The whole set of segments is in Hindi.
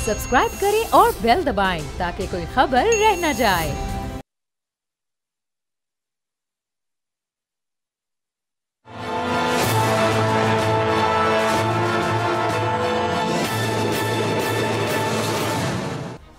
सब्सक्राइब करें और बेल दबाएं ताकि कोई खबर रह न जाए।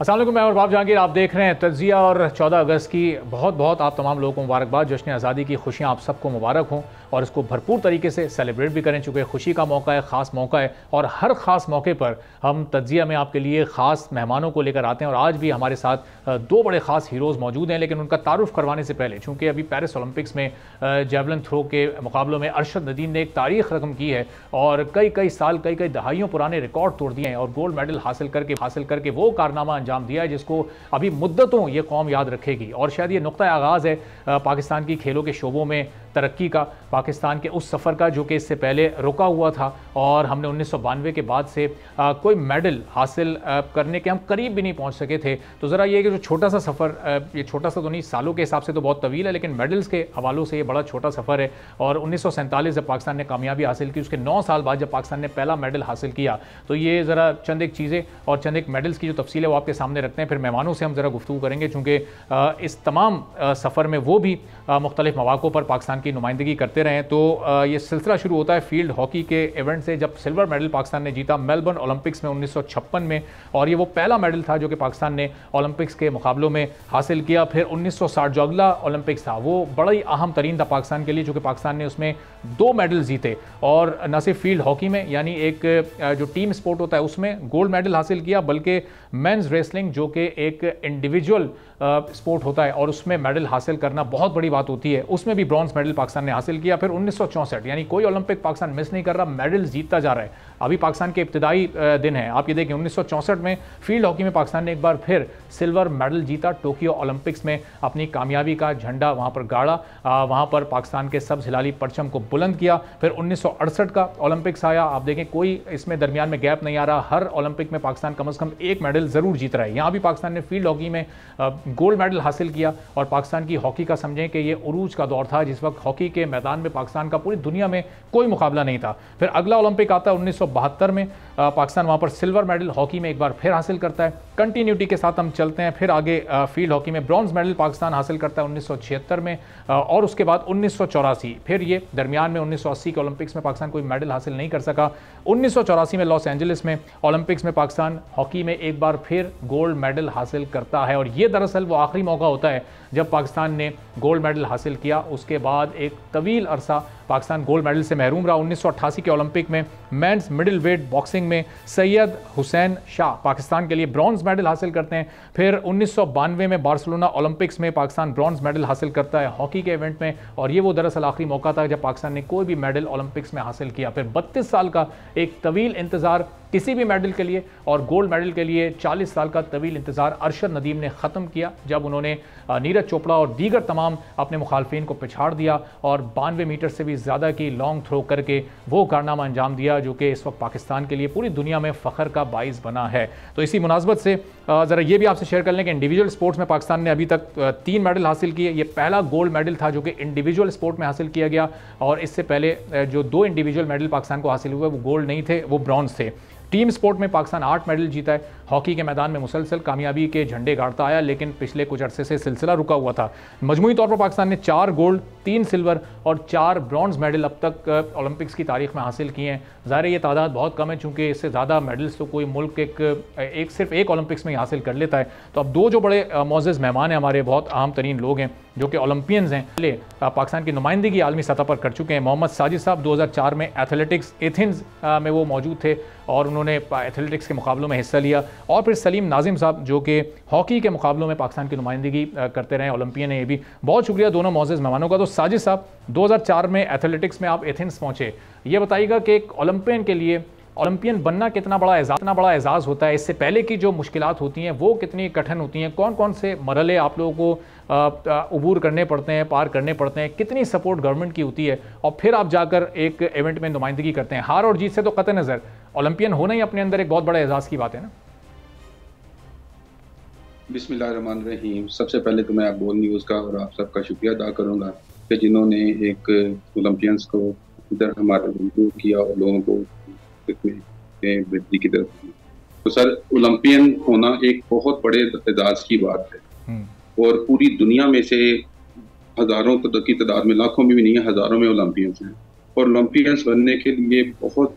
अस्सलाम वालेकुम, मैं और बाब जहांगीर। आप देख रहे हैं तज्जिया और 14 अगस्त की बहुत बहुत आप तमाम लोगों को मुबारकबाद। जश्न आज़ादी की खुशियाँ आप सबको मुबारक हों और इसको भरपूर तरीके से सेलिब्रेट भी करें, चूँकि खुशी का मौका है, ख़ास मौका है और हर ख़ास मौके पर हम तज्जिया में आपके लिए ख़ास मेहमानों को लेकर आते हैं। और आज भी हमारे साथ दो बड़े ख़ास हीरोज़ मौजूद हैं, लेकिन उनका तारुफ करवाने से पहले, चूँकि अभी पेरिस ओलंपिक्स में जेवलिन थ्रो के मुकाबलों में अरशद नदीम ने एक तारीख़ रकम की है और कई साल कई दहाइयों पुराने रिकॉर्ड तोड़ दिए हैं और गोल्ड मेडल हासिल करके वो कारनामा अंजाम दिया है जिसको अभी मुद्दतों ये कौम याद रखेगी। और शायद ये नुक्ता आगाज़ है पाकिस्तान की खेलों के शोबों में तरक्की का, पाकिस्तान के उस सफ़र का जो कि इससे पहले रुका हुआ था और हमने 1992 के बाद से कोई मेडल हासिल करने के हम करीब भी नहीं पहुंच सके थे। तो ज़रा ये कि जो छोटा सा सफ़र, ये छोटा सा तो नहीं, सालों के हिसाब से तो बहुत तवील है, लेकिन मेडल्स के हवालों से ये बड़ा छोटा सफ़र है। और 1947 जब पाकिस्तान ने कामयाबी हासिल की, उसके 9 साल बाद जब पाकिस्तान ने पहला मेडल हासिल किया, तो ये ज़रा चंद एक चीज़ें और चंद एक मेडल्स की जो तफसील है वो आपके सामने रखते हैं। फिर मेहमानों से हम ज़रा गुफ्तगू करेंगे, चूँकि इस तमाम सफ़र में वो भी मुख्तलिफ मौक़ों पर पाकिस्तान की नुमाइंदगी करते रहे। तो ये सिलसिला शुरू होता है फील्ड हॉकी के इवेंट से, जब सिल्वर मेडल पाकिस्तान ने जीता मेलबर्न ओलंपिक्स में 1956 में, और ये वो पहला मेडल था जो कि पाकिस्तान ने ओलंपिक्स के मुकाबलों में हासिल किया। फिर 1960 जोगला ओलंपिक्स था, वो बड़ा ही अहम तरीन था पाकिस्तान के लिए, चूँकि पाकिस्तान ने उसमें 2 मेडल जीते और न सिर्फ फील्ड हॉकी में, यानी एक जो टीम स्पोर्ट होता है उसमें गोल्ड मेडल हासिल किया, बल्कि मेंस रेसलिंग जो कि एक इंडिविजुअल स्पोर्ट होता है और उसमें मेडल हासिल करना बहुत बड़ी बात होती है, उसमें भी ब्रॉन्ज मेडल पाकिस्तान ने हासिल किया। फिर 1964, यानी कोई ओलंपिक पाकिस्तान मिस नहीं कर रहा, मेडल जीतता जा रहा है। अभी पाकिस्तान के इब्तिदाई दिन है, आप ये देखें 1964 में फील्ड हॉकी में पाकिस्तान ने एक बार फिर सिल्वर मेडल जीता, टोक्यो ओलंपिक्स में अपनी कामयाबी का झंडा वहाँ पर गाड़ा, वहाँ पर पाकिस्तान के सब्ज़ हिलाली परचम को बुलंद किया। फिर 1968 का ओलंपिक्स आया, आप देखें कोई इसमें दरमियान में गैप नहीं आ रहा, हर ओलंपिक में पाकिस्तान कम से कम एक मेडल ज़रूर जीत रहा है। यहाँ भी पाकिस्तान ने फील्ड हॉकी में गोल्ड मेडल हासिल किया और पाकिस्तान की हॉकी का समझें कि ये उरूज का दौर था, जिस वक्त हॉकी के मैदान में पाकिस्तान का पूरी दुनिया में कोई मुकाबला नहीं था। फिर अगला ओलंपिक आता है 1972 में, पाकिस्तान वहाँ पर सिल्वर मेडल हॉकी में एक बार फिर हासिल करता है। कंटिन्यूटी के साथ हम चलते हैं, फिर आगे फील्ड हॉकी में ब्रॉन्ज मेडल पाकिस्तान हासिल करता है 1976 में, और उसके बाद 1984, फिर ये दरमियान में 1980 के ओलंपिक्स में पाकिस्तान कोई मेडल हासिल नहीं कर सका। 1984 में लॉस एंजलिस में ओलंपिक्स में पाकिस्तान हॉकी में एक बार फिर गोल्ड मेडल हासिल करता है और ये दरअसल वो आखिरी मौका होता है जब पाकिस्तान ने गोल्ड मेडल हासिल किया। उसके बाद एक तवील अरसा पाकिस्तान गोल्ड मेडल से महरूम रहा। 1988 के ओलंपिक में मेंस मिडिल वेट बॉक्सिंग में सैयद हुसैन शाह पाकिस्तान के लिए ब्रॉन्ज मेडल हासिल करते हैं। फिर 1992 में बार्सिलोना ओलंपिक्स में पाकिस्तान ब्रॉन्ज मेडल हासिल करता है हॉकी के इवेंट में, और ये वो दरअसल आखिरी मौका था जब पाकिस्तान ने कोई भी मेडल ओलंपिक्स में हासिल किया। फिर 32 साल का एक तवील इंतज़ार किसी भी मेडल के लिए, और गोल्ड मेडल के लिए 40 साल का तवील इंतज़ार अरशद नदीम ने ख़त्म किया जब उन्होंने नीरज चोपड़ा और दीगर तमाम अपने मुखालफिन को पिछाड़ दिया और 92 मीटर से भी ज़्यादा की लॉन्ग थ्रो करके वो कारनामा अंजाम दिया जो कि इस वक्त पाकिस्तान के लिए पूरी दुनिया में फ़ख्र का बाइस बना है। तो इसी मुनासबत से ज़रा ये भी आपसे शेयर कर लें कि इंडिविजुअल स्पोर्ट्स में पाकिस्तान ने अभी तक 3 मेडल हासिल किए। ये पहला गोल्ड मेडल था जो कि इंडिविजुअल स्पोर्ट में हासिल किया गया, और इससे पहले जो 2 इंडिविजुअल मेडल पाकिस्तान को हासिल हुए वो गोल्ड नहीं थे, वो ब्रॉन्ज थे। टीम स्पोर्ट में पाकिस्तान 8 मेडल जीता है। हॉकी के मैदान में मुसलसल कामयाबी के झंडे गाड़ता आया, लेकिन पिछले कुछ अरसे से सिलसिला रुका हुआ था। मजमूई तौर पर पाकिस्तान ने 4 गोल्ड, 3 सिल्वर और 4 ब्रॉन्ज मेडल अब तक ओलंपिक्स की तारीख में हासिल किए हैं। ज़ाहिर ये तादाद बहुत कम है, चूँकि इससे ज़्यादा मेडल्स तो कोई मुल्क सिर्फ एक ओलंपिक्स में ही हासिल कर लेता है। तो अब 2 जो बड़े मोअज़्ज़ज़ मेहमान हैं, हमारे बहुत अहम तरीन लोग हैं जो कि ओलंपियंस हैं, पहले पाकिस्तान की नुमाइंदगी आलमी सतह पर कर चुके हैं। मोहम्मद साजिद साहब 2004 में एथलेटिक्स एथेंस में वो मौजूद थे और उन्होंने एथलेटिक्स के मुकाबलों में हिस्सा लिया। और फिर सलीम नाजिम साहब जो कि हॉकी के मुकाबलों में पाकिस्तान की नुमाइंदगी करते रहे, ओलंपियन है ये भी। बहुत शुक्रिया दोनों मोअज़्ज़ज़ मेहमानों का। तो साजिद साहब 2004 में एथलेटिक्स में आप एथेंस पहुँचे, ये बताइएगा कि एक ओलंपियन के लिए ओलंपियन बनना कितना बड़ा एजाज़ होता है, इससे पहले की जो मुश्किलात होती हैं वो कितनी कठिन होती हैं, कौन कौन से मरहले आप लोगों को अबूर करने पड़ते हैं, पार करने पड़ते हैं, कितनी सपोर्ट गवर्नमेंट की होती है, और फिर आप जाकर एक इवेंट में नुमाइंदगी करते हैं। हार और जीत से तो कतई नज़र ओलंपियन होना ही अपने अंदर एक बहुत बड़ा एजाज़ की बात है ना। बिस्मिल्लाहिर्रहमानिर्रहीम। सबसे पहले तो मैं बोल न्यूज़ का और आप सबका शुक्रिया अदा करूँगा कि जिन्होंने एक ओलंपियंस को इधर हमारा किया और लोगों को वृद्धि की तरफ। तो सर ओलंपियन होना एक बहुत बड़े एजाज की बात है और पूरी दुनिया में से हजारों की तादाद में, लाखों में भी नहीं है, हजारों में ओलंपियंस हैं और ओलंपियंस बनने के लिए बहुत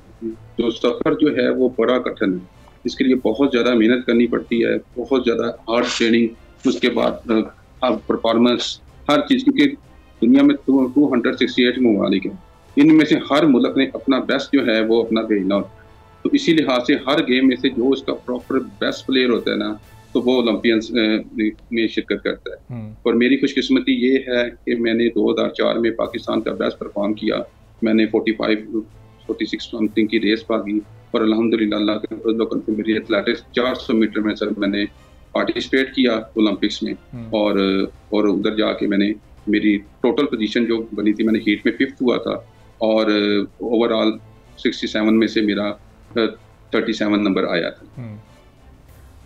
जो सफर जो है वो बड़ा कठिन है। इसके लिए बहुत ज्यादा मेहनत करनी पड़ती है, बहुत ज्यादा हार्ड ट्रेनिंग, उसके बाद परफॉर्मेंस, हर चीज, क्योंकि दुनिया में 268 ममालिक हैं, इनमें से हर मुल्क ने अपना बेस्ट जो है वो अपना भेजना होता है। तो इसी लिहाज से हर गेम में से जो उसका प्रॉपर बेस्ट प्लेयर होता है ना, तो वो ओलंपियंस में शिरकत करता है। और मेरी खुशकिस्मती ये है कि मैंने 2004 में पाकिस्तान का बेस्ट परफॉर्म किया। मैंने 46 समथिंग की रेस भागी और अल्हम्दुलिल्लाह अल्लाह के फजल से मेरी एथलेटिक्स 400 मीटर में सर मैंने पार्टिसिपेट किया ओलंपिक्स में और उधर जाके मैंने मेरी टोटल पोजीशन जो बनी थी, मैंने हीट में 5th हुआ था और ओवरऑल 67 में से मेरा 37 नंबर आया था।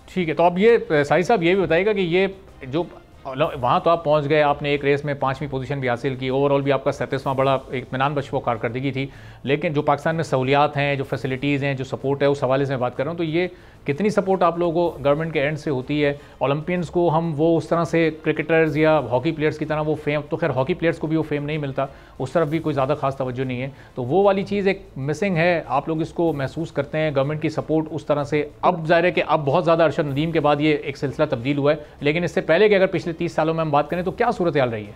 ठीक है, तो अब ये साहिद साहब ये भी बताइएगा कि ये जो वहाँ तो आप पहुँच गए, आपने एक रेस में 5वीं पोजीशन भी हासिल की, ओवरऑल भी आपका 37वां बड़ा इत्मीनान बख्श कारकर्दगी थी, लेकिन जो पाकिस्तान में सहूलियात हैं, जो फैसिलिटीज़ हैं, जो सपोर्ट है, उस हवाले से मैं बात कर रहा हूँ, तो ये कितनी सपोर्ट आप लोगों को गवर्नमेंट के एंड से होती है? ओलंपियंस को हम वो उस तरह से क्रिकेटर्स या हॉकी प्लेयर्स की तरह वो फेम, तो खैर हॉकी प्लेयर्स को भी वो फेम नहीं मिलता, उस तरफ भी कोई ज़्यादा खास तवज्जो नहीं है, तो वो वाली चीज़ एक मिसिंग है। आप लोग इसको महसूस करते हैं, गवर्नमेंट की सपोर्ट उस तरह से? अब ज़ाहिर है कि अब बहुत ज़्यादा अरशद नदीम के बाद ये एक सिलसिला तब्दील हुआ है, लेकिन इससे पहले कि अगर पिछले 30 सालों में हम बात करें तो क्या सूरत हाल रही है?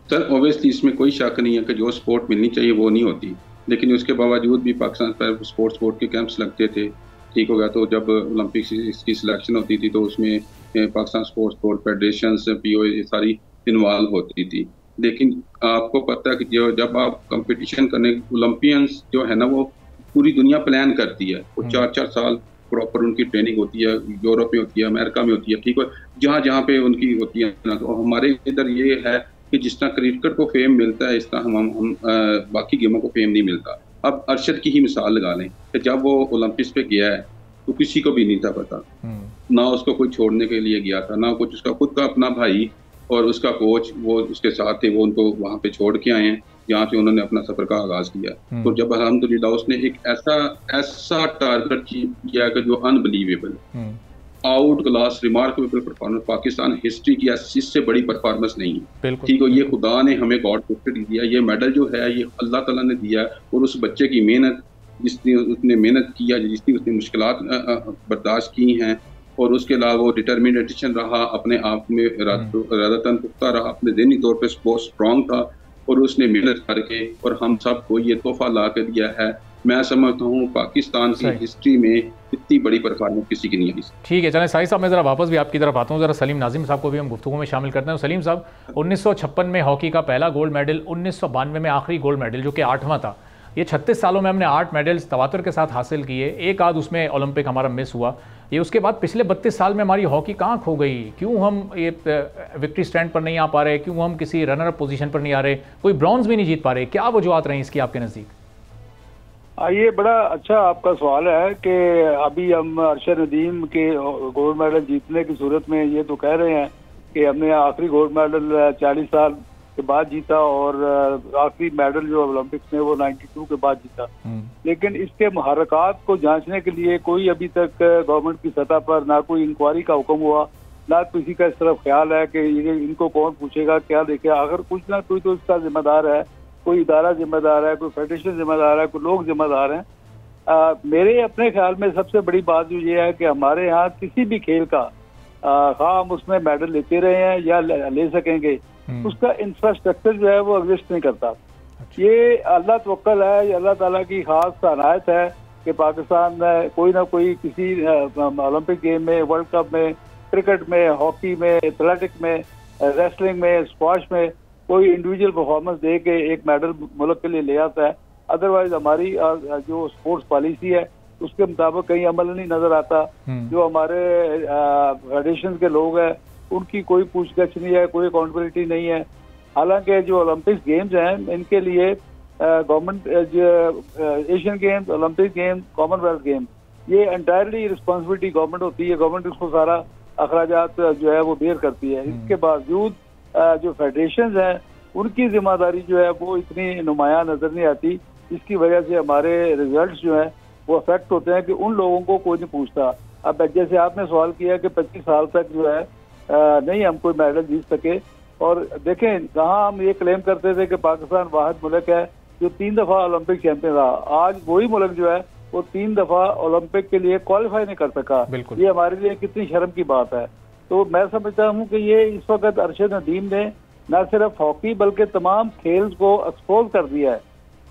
सर ऑब्वियसली इसमें कोई शक नहीं है कि जो स्पोर्ट मिलनी चाहिए वो नहीं होती, लेकिन उसके बावजूद भी पाकिस्तान पर स्पोर्ट के कैंप्स लगते थे। ठीक हो गया, तो जब ओलंपिक्स की सिलेक्शन होती थी तो उसमें पाकिस्तान स्पोर्ट फेडरेशन PO ये सारी इन्वॉल्व होती थी। लेकिन आपको पता है कि जब आप कंपटीशन करने, ओलंपियंस जो है ना वो पूरी दुनिया प्लान करती है, वो 4-4 साल प्रॉपर उनकी ट्रेनिंग होती है, यूरोप में होती है, अमेरिका में होती है, ठीक है, जहाँ जहाँ पे उनकी होती है ना। तो हमारे इधर ये है कि जिस तरह क्रिकेट को फेम मिलता है, इस तरह हम बाकी गेमों को फेम नहीं मिलता। अब अरशद की ही मिसाल लगा लें कि जब वो ओलंपिक्स पे गया है तो किसी को भी नहीं था पता, ना उसको कोई छोड़ने के लिए गया था, ना कुछ, उसका खुद का अपना भाई और उसका कोच वो उसके साथ थे, वो उनको वहाँ पे छोड़ के आए हैं जहाँ से उन्होंने अपना सफर का आगाज किया। तो जब अल्हम्दुलिल्लाह उसने एक ऐसा टारगेट किया कि जो unbelievable, out class, remarkable performance, Pakistan history की इससे बड़ी परफॉर्मेंस नहीं है। ठीक है, ये खुदा ने हमें गॉड गिफ्टेड दिया, ये मेडल जो है ये अल्लाह ताला ने दिया, और उस बच्चे की मेहनत, जिसने उसने मेहनत किया, जिसने उसने मुश्किलात बर्दाश्त की हैं, और उसके अलावा वो डिटर्मिनेशन रहा, अपने आप में इरादतन पुख्ता रहा, अपने ज़हनी तौर पे बहुत स्ट्रॉन्ग था, और उसने मेहनत करके और हम सबको ये तोहफा ला के दिया है। मैं समझता हूँ पाकिस्तान की हिस्ट्री में इतनी बड़ी परफॉर्मेंस किसी की नहीं आई। ठीक है, चलें साहिद साहब, मैं ज़रा वापस भी आपकी तरफ आता हूँ, ज़रा सलीम नाजिम साहब को भी हम गुफ्तगू में शामिल करते हैं। सलीम साहब, 1956 में हॉकी का पहला गोल्ड मेडल, 1992 में आखिरी गोल्ड मेडल जो कि 8वां था, ये 36 सालों में हमने 8 मेडल्स तवातुर के साथ हासिल किए, एक आध उसमें ओलंपिक हमारा मिस हुआ। ये उसके बाद पिछले 32 साल में हमारी हॉकी कहाँ खो गई? क्यों हम ये विक्ट्री स्टैंड पर नहीं आ पा रहे? क्यों हम किसी रनर अप पोजीशन पर नहीं आ रहे? कोई ब्रॉन्ज भी नहीं जीत पा रहे? क्या वजूहत रही इसकी आपके नज़दीक? ये बड़ा अच्छा आपका सवाल है कि अभी हम अरशद नदीम के गोल्ड मेडल जीतने की सूरत में ये तो कह रहे हैं कि हमने आखिरी गोल्ड मेडल 40 साल के बाद जीता, और आखिरी मेडल जो ओलंपिक्स में वो 92 के बाद जीता। लेकिन इसके मुहर्रकात को जांचने के लिए कोई अभी तक गवर्नमेंट की सतह पर ना कोई इंक्वायरी का हुक्म हुआ, ना किसी का इस तरफ ख्याल है कि इनको कौन पूछेगा, क्या देखेगा। अगर कुछ ना कोई तो इसका जिम्मेदार है, कोई इदारा जिम्मेदार है, कोई फेडरेशन जिम्मेदार है, कोई लोग जिम्मेदार हैं। मेरे अपने ख्याल में सबसे बड़ी बात जो ये है कि हमारे यहाँ किसी भी खेल का हम उसमें मेडल लेते रहे हैं या ले सकेंगे, उसका इंफ्रास्ट्रक्चर जो है वो एग्जिस्ट नहीं करता। ये अल्लाह तवक्कल है, ये अल्लाह ताला की खास अनायत है कि पाकिस्तान कोई ना कोई किसी ओलंपिक गेम में, वर्ल्ड कप में, क्रिकेट में, हॉकी में, एथलेटिक में, रेसलिंग में, स्क्वाश में कोई इंडिविजुअल परफॉर्मेंस दे के एक मेडल मुल्क के लिए ले आता है। अदरवाइज हमारी जो स्पोर्ट्स पॉलिसी है उसके मुताबिक कहीं अमल नहीं नजर आता। जो हमारे फेडरेशन के लोग हैं उनकी कोई पूछगछ नहीं है, कोई अकाउंटेबिलिटी नहीं है। हालांकि जो ओलंपिक्स गेम्स हैं इनके लिए government, Asian games, Olympic games, Commonwealth games, ये एंटायरली रिस्पॉन्सिबिलिटी गवर्नमेंट होती है। गवर्नमेंट उसको सारा अखराजात जो है वो बेयर करती है। इसके बावजूद जो फेडरेशन हैं उनकी जिम्मेदारी जो है वो इतनी नुमायां नजर नहीं आती, जिसकी वजह से हमारे रिजल्ट्स जो है वो अफेक्ट होते हैं कि उन लोगों को कोई नहीं पूछता। अब जैसे आपने सवाल किया कि 25 साल तक जो है नहीं हम कोई मेडल जीत सके, और देखें कहाँ हम ये क्लेम करते थे कि पाकिस्तान वाहिद मुल्क है जो 3 दफा ओलंपिक चैंपियन रहा। आज वही मुल्क जो है वो 3 दफा ओलंपिक के लिए क्वालिफाई नहीं कर सका। ये हमारे लिए कितनी शर्म की बात है। तो मैं समझता हूँ कि ये इस वक्त अरशद नदीम ने न सिर्फ हॉकी बल्कि तमाम खेल को एक्सपोज कर दिया है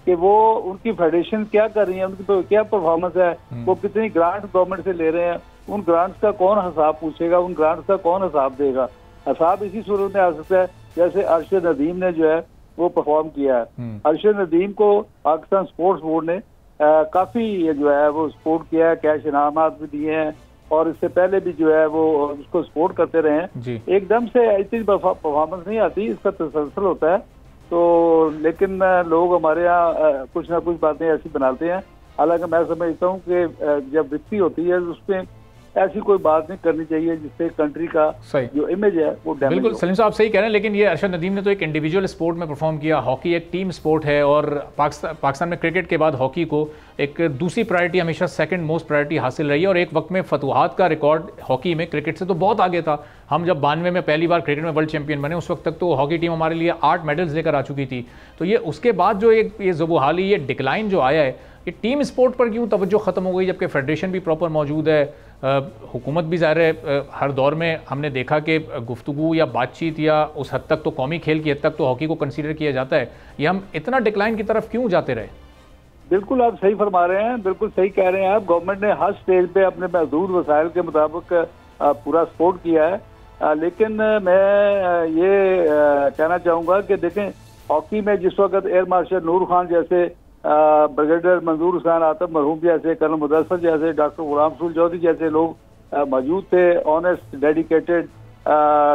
कि वो उनकी फेडरेशन क्या कर रही है, उनकी क्या परफॉर्मेंस है, वो कितनी ग्रांट गवर्नमेंट से ले रहे हैं, उन ग्रांट्स का कौन हिसाब पूछेगा, उन ग्रांट्स का कौन हिसाब देगा। हिसाब इसी सूरत में आ सकता है जैसे अरशद नदीम ने जो है वो परफॉर्म किया है। अरशद नदीम को पाकिस्तान स्पोर्ट्स बोर्ड ने काफी जो है वो सपोर्ट किया है, कैश इनामात भी दिए हैं, और इससे पहले भी जो है वो उसको सपोर्ट करते रहे हैं। एकदम से इतनी परफॉर्मेंस नहीं आती, इसका तसलसल होता है। तो लेकिन लोग हमारे यहाँ कुछ ना कुछ बातें ऐसी बनाते हैं। हालांकि मैं समझता हूँ कि जब विक्ट्री होती है उसमें ऐसी कोई बात नहीं करनी चाहिए जिससे कंट्री का जो इमेज है वो डैमेज। बिल्कुल सलीम साहब सही कह रहे हैं, लेकिन ये अरशद नदीम ने तो एक इंडिविजुअल स्पोर्ट में परफॉर्म किया। हॉकी एक टीम स्पोर्ट है और पाकिस्तान में क्रिकेट के बाद हॉकी को एक दूसरी प्रायोरिटी, हमेशा सेकंड मोस्ट प्रायोरिटी हासिल रही है। और एक वक्त में फतुहात का रिकॉर्ड हॉकी में क्रिकेट से तो बहुत आगे था। हम जब 92 में पहली बार क्रिकेट में वर्ल्ड चैंपियन बने उस वक्त तक तो हॉकी टीम हमारे लिए 8 मेडल्स लेकर आ चुकी थी। तो ये उसके बाद जो एक ये ज़ुबूहाली, ये डिक्लाइन जो आया है, ये टीम स्पोर्ट पर क्यों तवज्जो ख़त्म हो गई, जबकि फेडरेशन भी प्रॉपर मौजूद है, हुकूमत भी ज़ाहिर है हर दौर में हमने देखा कि गुफ्तगू या बातचीत या उस हद तक तो कौमी खेल की हद तक तो हॉकी को कंसीडर किया जाता है। ये हम इतना डिक्लाइन की तरफ क्यों जाते रहे? बिल्कुल आप सही फरमा रहे हैं, बिल्कुल सही कह रहे हैं आप। गवर्नमेंट ने हर स्टेज पे अपने महदूद वसाइल के मुताबिक पूरा सपोर्ट किया है। लेकिन मैं ये कहना चाहूँगा कि देखें हॉकी में जिस वक्त एयर मार्शल नूर खान जैसे, ब्रिगेडियर मंजूर हुसैन आतम मरहूम जैसे, कर्नल मुदस्सर जैसे, डॉक्टर गुलाम रसूल चौधरी जैसे लोग मौजूद थे, honest, dedicated,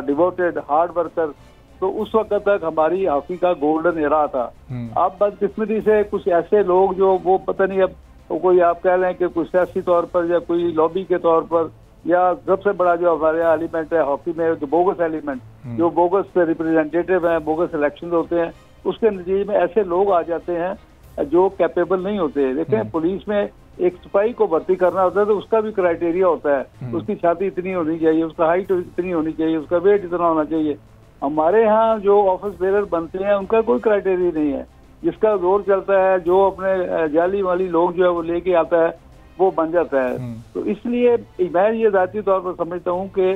devoted, hard worker, तो उस वक्त तक हमारी हॉकी का गोल्डन एरा था। अब बदकिस्मती से कुछ ऐसे लोग जो वो पता नहीं, अब तो कोई आप कह रहे हैं कि कुछ सियासी तौर पर या कोई लॉबी के तौर पर, या सबसे बड़ा जो हमारे एलिमेंट है हॉकी में जो बोगस एलिमेंट, जो बोगस रिप्रेजेंटेटिव हैं, बोगस इलेक्शन होते हैं, उसके नतीजे में ऐसे लोग आ जाते हैं जो कैपेबल नहीं होते। देखें पुलिस में एक सिपाही को भर्ती करना होता है तो उसका भी क्राइटेरिया होता है, उसकी छाती इतनी होनी चाहिए, उसका हाइट इतनी होनी चाहिए, उसका वेट इतना होना चाहिए। हमारे यहाँ जो ऑफिस बेरर बनते हैं उनका कोई क्राइटेरिया नहीं है, जिसका जोर चलता है, जो अपने जाली वाली लोग जो है वो लेके आता है वो बन जाता है। तो इसलिए मैं ये ज़ाती तौर पर समझता हूँ कि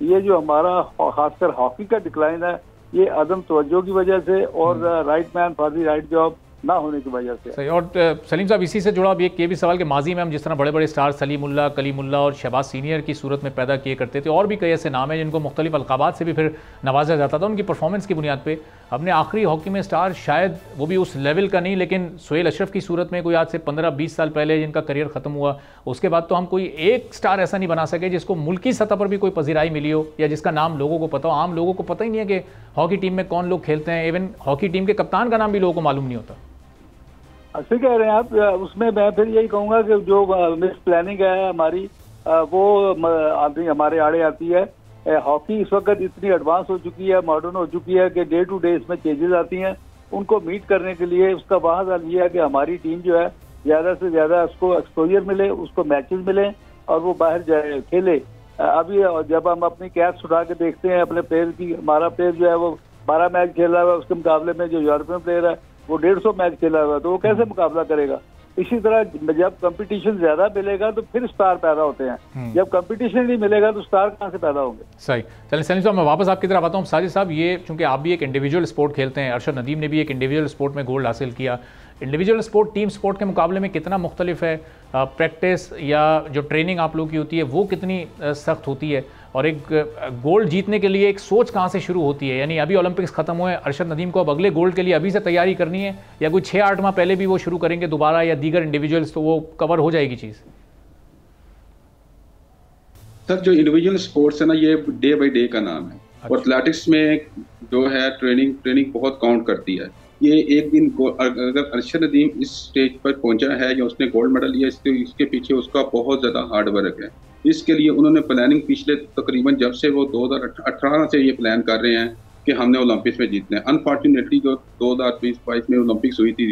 ये जो हमारा खासकर हॉकी का डिक्लाइन है ये अदम तवज्जो की वजह से और right man for the right job ना होने की वजह से। सही। और सलीम साहब इसी से जुड़ा अब ये भी सवाल कि माजी में हम जिस तरह बड़े बड़े स्टार सलीमुल्लाह, कलीमुल्लाह और शहबाज सीनियर की सूरत में पैदा किए करते थे, और भी कई ऐसे नाम हैं जिनको मुख्तलिफ अलकाबात से भी फिर नवाजा जाता था उनकी परफॉर्मेंस की बुनियाद पे। अपने आखिरी हॉकी में स्टार शायद वो भी उस लेवल का नहीं, लेकिन सुहेल अशरफ की सूरत में कोई आज से 15-20 साल पहले जिनका करियर ख़त्म हुआ, उसके बाद तो हम कोई एक स्टार ऐसा नहीं बना सके जिसको मुल्की सतह पर भी कोई पजीराई मिली हो या जिसका नाम लोगों को पता हो। आम लोगों को पता ही नहीं है कि हॉकी टीम में कौन लोग खेलते हैं, इवन हॉकी टीम के कप्तान का नाम भी लोगों को मालूम नहीं होता। अच्छे कह रहे हैं आप। उसमें मैं फिर यही कहूँगा कि जो मिस प्लानिंग है हमारी वो हमारे आड़े आती है। हॉकी इस वक्त इतनी एडवांस हो चुकी है, मॉडर्न हो चुकी है कि डे टू डे इसमें चेंजेस आती हैं। उनको मीट करने के लिए उसका वाहद हल ये है कि हमारी टीम जो है ज़्यादा से ज़्यादा उसको एक्सपोजर मिले, उसको मैचेस मिले और वो बाहर जाए खेले। अभी जब हम अपनी कैप्स उठा के देखते हैं अपने प्लेयर की, हमारा प्लेयर जो है वो 12 मैच खेल रहा है, उसके मुकाबले में जो यूरोपियन प्लेयर है वो 150 मैच खेला हुआ, तो वो कैसे मुकाबला करेगा। इसी तरह जब कंपटीशन ज्यादा मिलेगा तो फिर स्टार पैदा होते हैं, जब कंपटीशन नहीं मिलेगा तो स्टार कहाँ से पैदा होंगे। सही। चलिए सलीम साहब मैं वापस आपकी तरफ आता हूँ। साजिद साहब ये चूंकि आप भी एक इंडिविजुअल स्पोर्ट खेलते हैं, अरशद नदीम ने भी एक इंडिविजुअल स्पोर्ट में गोल्ड हासिल किया, इंडिविजुअल स्पोर्ट टीम स्पोर्ट के मुकाबले में कितना मुख्तलिफ है? प्रैक्टिस या जो ट्रेनिंग आप लोग की होती है वो कितनी सख्त होती है? और एक गोल्ड जीतने के लिए एक सोच कहाँ से शुरू होती है? यानी अभी ओलंपिक्स खत्म हुए, अरशद नदीम को अब अगले गोल्ड के लिए अभी से तैयारी करनी है या कोई 6-8 माह पहले भी वो शुरू करेंगे दोबारा, या दीगर इंडिविजुअल्स तो वो कवर हो जाएगी चीज़? सर जो इंडिविजुअल स्पोर्ट्स है ना ये डे बाई डे का नाम है। अच्छा। और एथलेटिक्स में जो है ट्रेनिंग बहुत काउंट करती है। ये एक दिन अगर अरशद नदीम इस स्टेज पर पहुंचा है या उसने गोल्ड मेडल लिया, इसके पीछे उसका बहुत ज़्यादा हार्ड वर्क है। इसके लिए उन्होंने प्लानिंग पिछले तकरीबन जब से वो 2018 से ये प्लान कर रहे हैं कि हमने ओलंपिक्स में जीतना है। अनफॉर्चुनेटली जो 2022 में ओलंपिक्स हुई थी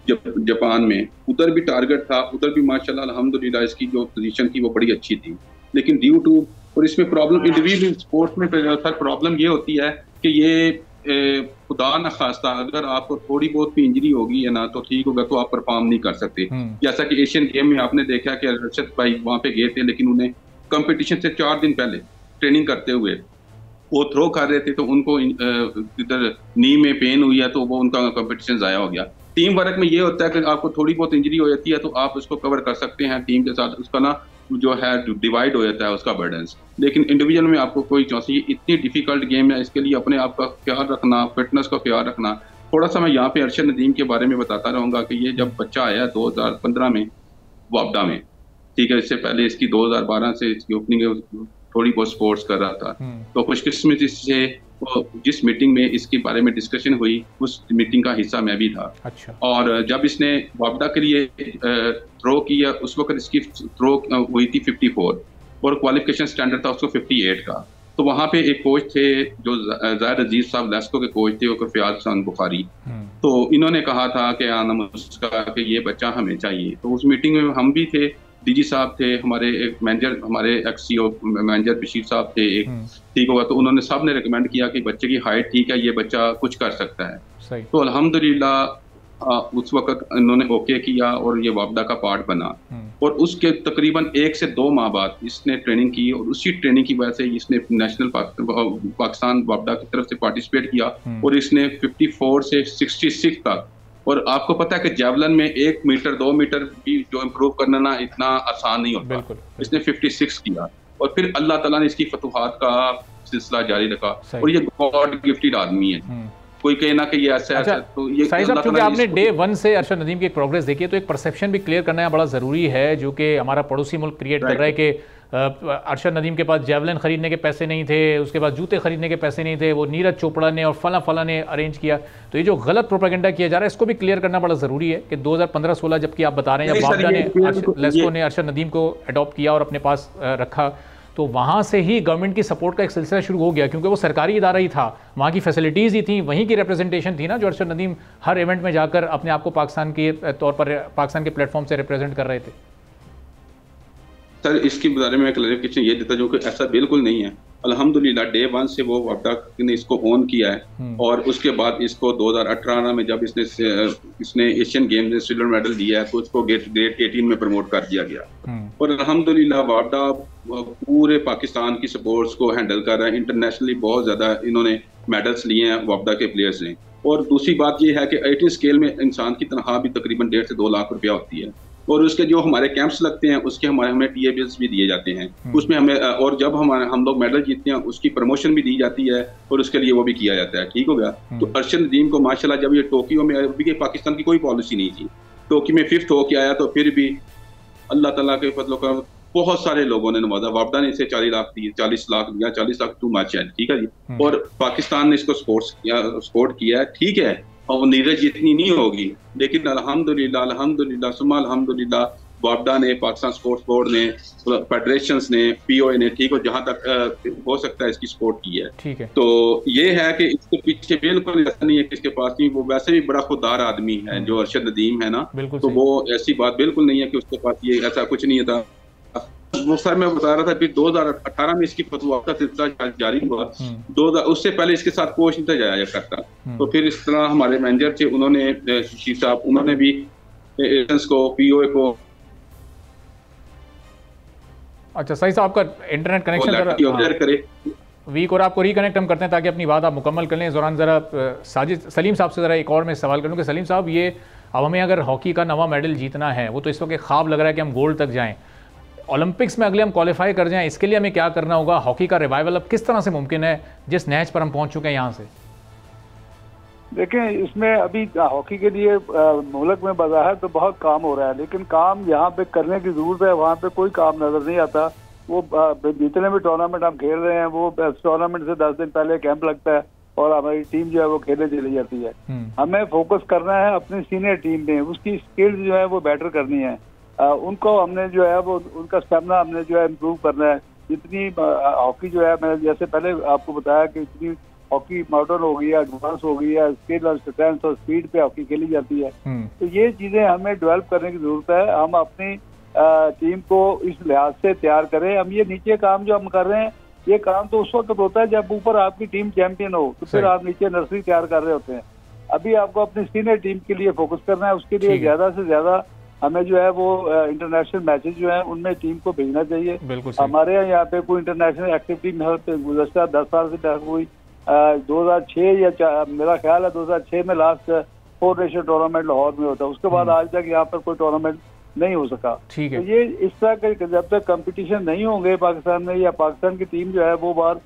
जापान में, उधर भी टारगेट था, उधर भी माशाल्लाह अल्हम्दुलिल्लाह इसकी जो पोजीशन थी वो बड़ी अच्छी थी। लेकिन ड्यू टू, और इसमें प्रॉब्लम इंडिविजुअल स्पोर्ट्स में सर प्रॉब्लम ये होती है कि ये खुदा न खास्ता अगर आपको थोड़ी बहुत भी इंजरी होगी है ना, तो ठीक होगा, तो आप परफॉर्म नहीं कर सकते। जैसा कि एशियन गेम में आपने देखा कि अर्शद भाई वहाँ पे गए थे, लेकिन उन्हें कंपटीशन से 4 दिन पहले ट्रेनिंग करते हुए वो थ्रो कर रहे थे, तो उनको इधर नी में पेन हुई है, तो वो उनका कंपटीशन ज़ाया हो गया। टीम वर्क में ये होता है कि आपको थोड़ी बहुत इंजरी हो जाती है तो आप उसको कवर कर सकते हैं टीम के साथ, उसका ना जो है डिवाइड हो जाता है उसका बर्डन। लेकिन इंडिविजुअल में आपको कोई चांस, ये इतनी डिफिकल्ट गेम है, इसके लिए अपने आप का ख्याल रखना, फिटनेस का ख्याल रखना। थोड़ा सा मैं यहाँ पे अरशद नदीम के बारे में बताता रहूँगा कि ये जब बच्चा आया 2015 में वापडा में, ठीक है, इससे पहले इसकी 2012 से इसकी ओपनिंग थोड़ी बहुत स्पोर्ट्स कर रहा था, तो खुशकिस्मती से जिस मीटिंग में इसके बारे में डिस्कशन हुई उस मीटिंग का हिस्सा मैं भी था। अच्छा। और जब इसने वापडा के लिए थ्रो किया, उस वक्त इसकी थ्रो हुई थी 54 और क्वालिफिकेशन स्टैंडर्ड था उसको 58 का। तो वहाँ पे एक कोच थे जो ज़ाहिर अजीज साहब लेस्को के कोच थे, और फयाज हसन बुखारी, तो इन्होंने कहा था कि उसका कि ये बच्चा हमें चाहिए। तो उस मीटिंग में हम भी थे, डीजी साहब थे, हमारे एक मैनेजर, हमारे एक्स-सीओ मैनेजर बशीर साहब थे एक, ठीक होगा, तो उन्होंने सब ने रिकमेंड किया कि बच्चे की हाइट ठीक है, ये बच्चा कुछ कर सकता है। सही। तो अल्हम्दुलिल्लाह उस वक्त इन्होंने ओके किया और ये वापडा का पार्ट बना, और उसके तकरीबन 1 से 2 माह बाद इसने ट्रेनिंग की, और उसी ट्रेनिंग की वजह से इसने नेशनल पाकिस्तान वापडा की तरफ से पार्टिसिपेट किया, और इसने 54 से 66 तक। और आपको पता है कि जेवलिन में 1 मीटर 2 मीटर भी जो इम्प्रूव करना ना इतना आसान नहीं होता। बिल्कुल। इसने 56 किया, और फिर अल्लाह ताला ने इसकी फतूहात का सिलसिला जारी रखा, और ये गॉड गिफ्टेड आदमी है। कोई कहे ना कि ये ऐसा है, तो ये क्योंकि आपने डे 1 से अरशद नदीम की एक प्रोग्रेस देखी है, तो एक परसेप्शन भी क्लियर करना बड़ा ज़रूरी है, जो कि हमारा पड़ोसी मुल्क क्रिएट कर रहा है कि अरशद नदीम के पास जेवलिन खरीदने के पैसे नहीं थे, उसके पास जूते खरीदने के पैसे नहीं थे, वो नीरज चोपड़ा ने और फला ने अरेंज किया। तो ये जो गलत प्रोपेगेंडा किया जा रहा है, इसको भी क्लियर करना बड़ा ज़रूरी है कि 2015-16 जबकि आप बता रहे हैं जब वापडा ने लेस्को ने अरशद नदीम को अडॉप्ट किया और अपने पास रखा, तो वहाँ से ही गवर्नमेंट की सपोर्ट का एक सिलसिला शुरू हो गया, क्योंकि वो सरकारी इदारा ही था, वहाँ की फैसिलिटीज़ ही थी, वहीं की रिप्रेजेंटेशन थी ना, जो अरशद नदीम हर इवेंट में जाकर अपने आप को पाकिस्तान के तौर पर पाकिस्तान के प्लेटफॉर्म से रिप्रेजेंट कर रहे थे। सर इसके बारे में क्लैरिफिकेशन ये देता जो कि ऐसा बिल्कुल नहीं है। अल्हम्दुलिल्लाह डे 1 से वो वापडा ने इसको ऑन किया है, और उसके बाद इसको 2018 में जब इसने एशियन गेम्स में सिल्वर मेडल दिया है, तो उसको ग्रेड 18 में प्रमोट कर दिया गया। और अल्हम्दुलिल्लाह वापडा पूरे पाकिस्तान की स्पोर्ट्स को हैंडल कर रहा है, इंटरनेशनली बहुत ज़्यादा इन्होंने मेडल्स लिए हैं वापडा के प्लेयर्स ने। और दूसरी बात ये है कि 18 स्केल में इंसान की तनख्वाह भी तकरीबन 1.5 से 2 लाख रुपया होती है, और उसके जो हमारे कैंप्स लगते हैं उसके हमें टीए बिल्स भी दिए जाते हैं उसमें हमें, और जब हम लोग मेडल जीतते हैं उसकी प्रमोशन भी दी जाती है, और उसके लिए वो भी किया जाता है। ठीक हो गया। तो अरशद नदीम को माशाल्लाह जब ये टोक्यो में, अभी पाकिस्तान की कोई पॉलिसी नहीं थी, टोक्यो में 5th होके आया, तो फिर भी अल्लाह ताला के फजल का बहुत सारे लोगों ने नवाजा। वापडा ने इसे 40 लाख दिया, 40 लाख दिया, 40 लाख टू मच है, ठीक है जी। और पाकिस्तान ने इसको सपोर्ट किया है, ठीक है, और नीरज इतनी नहीं होगी, लेकिन अल्हम्दुलिल्लाह सुम्मा अल्हम्दुलिल्लाह वापडा ने, पाकिस्तान स्पोर्ट्स बोर्ड ने, फेडरेशंस ने, पीओए ने, ठीक हो, जहां तक हो सकता है इसकी सपोर्ट की है। ठीक है। तो ये है कि इसके पीछे बिल्कुल ऐसा नहीं है कि इसके पास नहीं, वो वैसे भी बड़ा खुददार आदमी है जो अरशद नदीम है ना, तो वो ऐसी बात बिल्कुल नहीं है कि उसके पास ये ऐसा कुछ नहीं था। वो सर मैं बता रहा था कि 2018 में इसकी फतवा का सिलसिला जारी हुआ, उससे पहले इसके साथ कोच नहीं था जाया करता। तो फिर इस तरह हमारे मैनेजर थे, उन्होंने शीर साहब, उन्होंने भी को पीओए को। अच्छा सही साहब, आपका इंटरनेट कनेक्शन करे वीक, और आपको रिकनेक्ट हम करते हैं ताकि अपनी बात आप मुकम्मल कर लें। इस दौरान ज़रा साजिद सलीम साहब से ज़रा एक और मैं सवाल करूँ कि सलीम साहब, ये अब हमें अगर हॉकी का नवा मेडल जीतना है, वो तो इस वक्त एक ख्वाब लग रहा है कि हम गोल्ड तक जाएँ, ओलंपिक्स में अगले हम क्वालिफाई कर जाएं, इसके लिए हमें क्या करना होगा? हॉकी का रिवाइवल अब किस तरह से मुमकिन है जिस नैच पर हम पहुंच चुके हैं यहाँ से? देखें, इसमें अभी हॉकी के लिए मुल्क में बाज़ाहिर तो बहुत काम हो रहा है, लेकिन काम यहाँ पे करने की जरूरत है, वहाँ पे कोई काम नजर नहीं आता। वो जितने भी टूर्नामेंट हम खेल रहे हैं, वो टूर्नामेंट से 10 दिन पहले कैंप लगता है और हमारी टीम जो है वो खेलने चली जाती है। हमें फोकस करना है अपनी सीनियर टीम में, उसकी स्किल्स जो है वो बेटर करनी है, उनको हमने जो है वो उनका स्टेमिना हमने जो है इम्प्रूव करना है। जितनी हॉकी जो है, मैंने जैसे पहले आपको बताया कि इतनी हॉकी मॉडर्न हो गई है, एडवांस हो गई है, स्किल और स्ट्रेंथ और स्पीड पे हॉकी खेली जाती है। तो ये चीजें हमें डेवलप करने की जरूरत है। हम अपनी टीम को इस लिहाज से तैयार करें। हम ये नीचे काम जो हम कर रहे हैं, ये काम तो उस वक्त होता है जब ऊपर आपकी टीम चैंपियन हो, तो फिर आप नीचे नर्सरी तैयार कर रहे होते हैं। अभी आपको अपनी सीनियर टीम के लिए फोकस करना है। उसके लिए ज्यादा से ज्यादा हमें जो है वो इंटरनेशनल मैचेस जो है उनमें टीम को भेजना चाहिए। हमारे यहाँ पे कोई इंटरनेशनल एक्टिविटी में गुज़श्ता 10 साल से कोई 2006 या मेरा ख्याल है 2006 में लास्ट 4 नेशन टूर्नामेंट लाहौर में होता है। उसके बाद आज तक यहाँ पर कोई टूर्नामेंट नहीं हो सका। ठीक है। तो ये इस तरह के जब तक कंपटीशन नहीं होंगे पाकिस्तान में, या पाकिस्तान की टीम जो है वो बाहर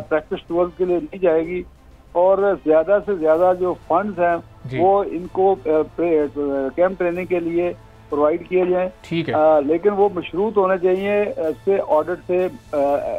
प्रैक्टिस टूर के लिए नहीं जाएगी, और ज्यादा से ज्यादा जो फंड्स हैं वो इनको कैंप ट्रेनिंग के लिए प्रोवाइड किए जाएं। ठीक है। लेकिन वो मशरूत होना चाहिए इससे ऑडिट से,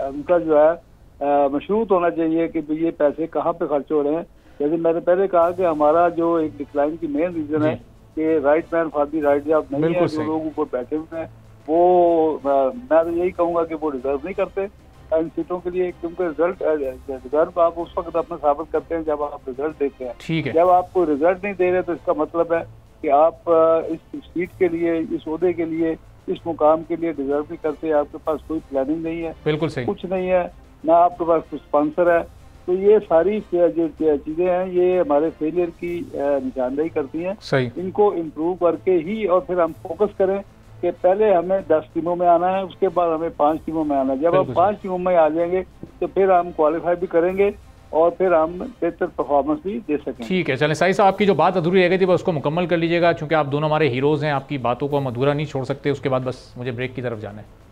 उनका जो है मशरूत होना चाहिए कि ये पैसे कहाँ पे खर्च हो रहे हैं। जैसे मैंने पहले कहा कि हमारा जो एक डिक्लाइन की मेन रीजन है कि right man for the right job नहीं है। जो लोग ऊपर बैठे हुए हैं वो मैं तो यही कहूँगा कि वो डिजर्व नहीं करते इन सीटों के लिए, क्योंकि रिजल्ट आप उस वक्त अपना साबित करते हैं जब आप रिजल्ट देते हैं। ठीक है। जब आप कोई रिजल्ट नहीं दे रहे तो इसका मतलब है कि आप इस सीट के लिए, इस ओहदे के लिए, इस मुकाम के लिए डिजर्व नहीं करते। आपके पास कोई प्लानिंग नहीं है, बिल्कुल सही, कुछ नहीं है, ना आपके पास कोई स्पॉन्सर है। तो ये सारी जो चीजें हैं ये हमारे फेलियर की निशानदेही करती हैं। सही। इनको इम्प्रूव करके ही और फिर हम फोकस करें कि पहले हमें 10 टीमों में आना है, उसके बाद हमें 5 टीमों में आना है। जब हम 5 टीमों में आ जाएंगे तो फिर हम क्वालिफाई भी करेंगे और फिर हम बेहतर परफॉर्मेंस भी दे सकेंगे। ठीक है, चलें साहिब साहब, आपकी जो बात अधूरी रह गई थी बस उसको मुकम्मल कर लीजिएगा, क्योंकि आप दोनों हमारे हीरोज़ हैं, आपकी बातों को हम अधूरा नहीं छोड़ सकते। उसके बाद बस मुझे ब्रेक की तरफ जाना है।